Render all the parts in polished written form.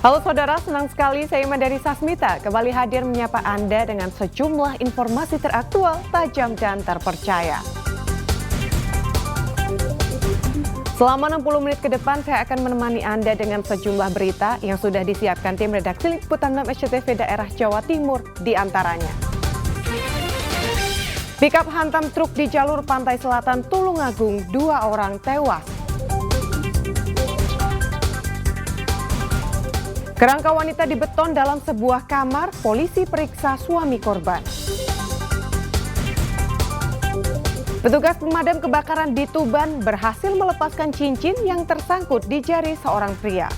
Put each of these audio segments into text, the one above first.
Halo saudara, senang sekali saya Madari Sasmita kembali hadir menyapa Anda dengan sejumlah informasi teraktual, tajam dan terpercaya. Selama 60 menit ke depan saya akan menemani Anda dengan sejumlah berita yang sudah disiapkan tim redaksi Liputan 6 SCTV daerah Jawa Timur di antaranya. Pikap hantam truk di jalur pantai selatan Tulungagung, 2 orang tewas. Kerangka wanita dibeton dalam sebuah kamar, polisi periksa suami korban. Petugas pemadam kebakaran di Tuban berhasil melepaskan cincin yang tersangkut di jari seorang pria.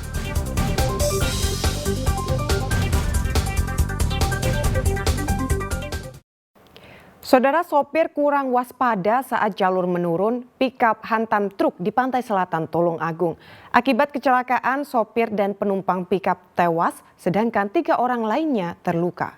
Saudara, sopir kurang waspada saat jalur menurun, pikap hantam truk di pantai selatan Tulungagung. Akibat kecelakaan, sopir dan penumpang pikap tewas, sedangkan 3 orang lainnya terluka.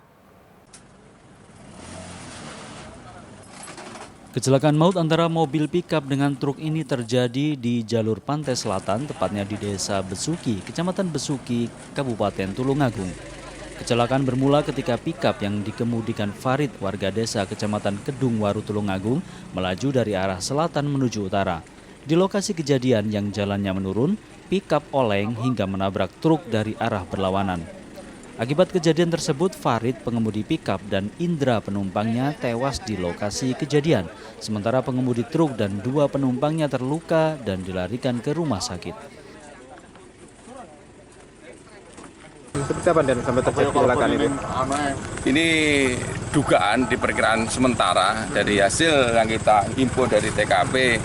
Kecelakaan maut antara mobil pikap dengan truk ini terjadi di jalur pantai selatan, tepatnya di Desa Besuki, Kecamatan Besuki, Kabupaten Tulungagung. Kecelakaan bermula ketika pikap yang dikemudikan Farid, warga desa Kecamatan Kedungwaru, Tulungagung, melaju dari arah selatan menuju utara. Di lokasi kejadian yang jalannya menurun, pikap oleng hingga menabrak truk dari arah berlawanan. Akibat kejadian tersebut, Farid, pengemudi pikap, dan Indra, penumpangnya, tewas di lokasi kejadian. Sementara pengemudi truk dan 2 penumpangnya terluka dan dilarikan ke rumah sakit. Seperti apa dan sampai terjadi kecelakaan itu? Ini dugaan diperkiraan sementara dari hasil yang kita himpun dari TKP,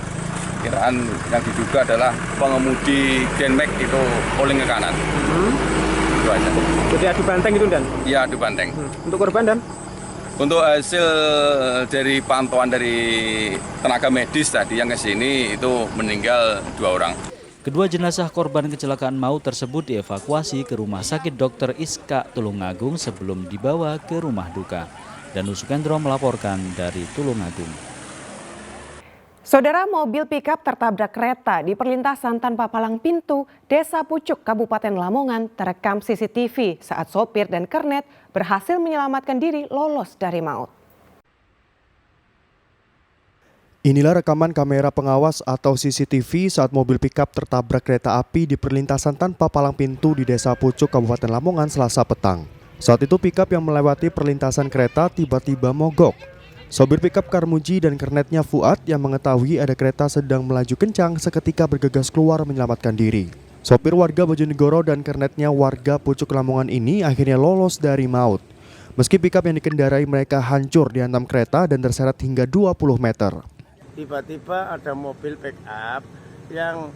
kiraan yang diduga adalah pengemudi Genmax itu oleng ke kanan. Itu aja. Jadi adu banteng itu dan? Iya, adu banteng. Untuk korban dan? Untuk hasil dari pantauan dari tenaga medis tadi yang ke sini itu meninggal 2 orang. Kedua jenazah korban kecelakaan maut tersebut dievakuasi ke Rumah Sakit Dr. Iska Tulungagung sebelum dibawa ke rumah duka. Danus Sukendro melaporkan dari Tulungagung. Saudara, mobil pikap tertabrak kereta di perlintasan tanpa palang pintu Desa Pucuk, Kabupaten Lamongan terekam CCTV saat sopir dan kernet berhasil menyelamatkan diri lolos dari maut. Inilah rekaman kamera pengawas atau CCTV saat mobil pikap tertabrak kereta api di perlintasan tanpa palang pintu di Desa Pucuk, Kabupaten Lamongan, Selasa petang. Saat itu pikap yang melewati perlintasan kereta tiba-tiba mogok. Sopir pikap Karmuji dan kernetnya Fuad yang mengetahui ada kereta sedang melaju kencang seketika bergegas keluar menyelamatkan diri. Sopir warga Bojonegoro dan kernetnya warga Pucuk Lamongan ini akhirnya lolos dari maut. Meski pikap yang dikendarai mereka hancur dihantam kereta dan terseret hingga 20 meter. Tiba-tiba ada mobil pick up yang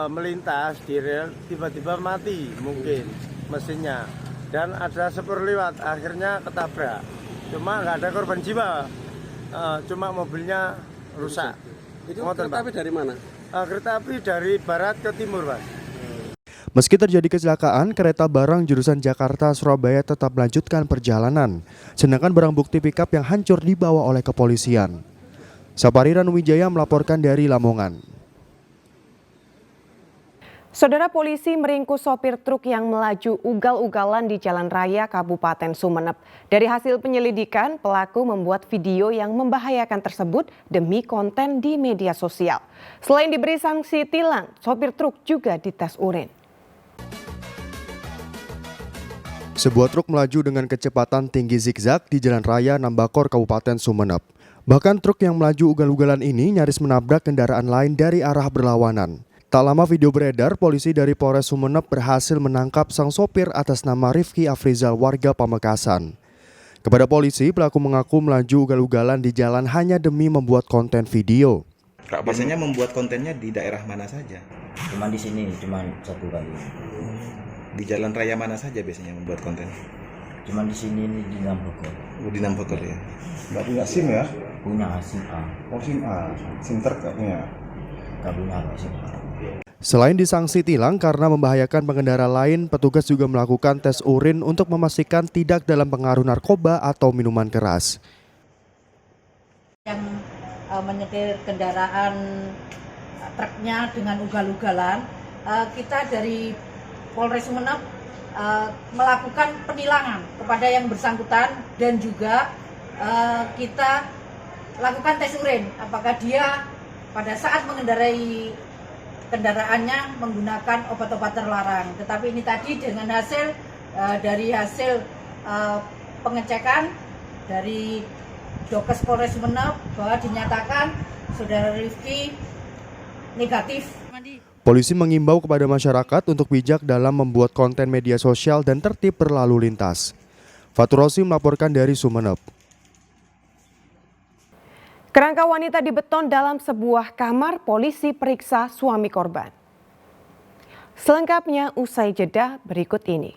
melintas di rel, tiba-tiba mati mungkin mesinnya, dan ada sepur lewat, akhirnya ketabrak. Cuma nggak ada korban jiwa, cuma mobilnya rusak. Itu kereta api dari mana? Kereta api dari barat ke timur, Mas. Meski terjadi kecelakaan, kereta barang jurusan Jakarta-Surabaya tetap melanjutkan perjalanan, sedangkan barang bukti pikap yang hancur dibawa oleh kepolisian. Sapari Ranuwijaya melaporkan dari Lamongan. Saudara, polisi meringkus sopir truk yang melaju ugal-ugalan di Jalan Raya Kabupaten Sumeneb. Dari hasil penyelidikan, pelaku membuat video yang membahayakan tersebut demi konten di media sosial. Selain diberi sanksi tilang, sopir truk juga dites urin. Sebuah truk melaju dengan kecepatan tinggi zigzag di Jalan Raya Nambakor, Kabupaten Sumeneb. Bahkan truk yang melaju ugal-ugalan ini nyaris menabrak kendaraan lain dari arah berlawanan. Tak lama video beredar, polisi dari Polres Sumeneb berhasil menangkap sang sopir atas nama Rifki Afrizal, warga Pamekasan. Kepada polisi, pelaku mengaku melaju ugal-ugalan di jalan hanya demi membuat konten video. Biasanya membuat kontennya di daerah mana saja? Cuma di sini, cuma 1 kali. Di jalan raya mana saja biasanya membuat konten? Cuma di sini, di Nambakor. Oh, di Nambakor ya? Nggak punya SIM ya? Punya SIM A. Oh, SIM A. SIM truk nggak punya? Nggak punya SIM A. Selain disangsi tilang karena membahayakan pengendara lain, petugas juga melakukan tes urin untuk memastikan tidak dalam pengaruh narkoba atau minuman keras. Yang menyetir kendaraan truknya dengan ugal-ugalan, kita dari Polres Sumeneb melakukan penilangan kepada yang bersangkutan dan juga kita lakukan tes urin apakah dia pada saat mengendarai kendaraannya menggunakan obat-obat terlarang. Tetapi ini tadi dengan hasil dari hasil pengecekan dari Dokes Polres Sumeneb bahwa dinyatakan saudara Rifki negatif. Polisi mengimbau kepada masyarakat untuk bijak dalam membuat konten media sosial dan tertib berlalu lintas. Fatur Rosi melaporkan dari Sumeneb. Kerangka wanita dibeton dalam sebuah kamar, polisi periksa suami korban. Selengkapnya usai jeda berikut ini.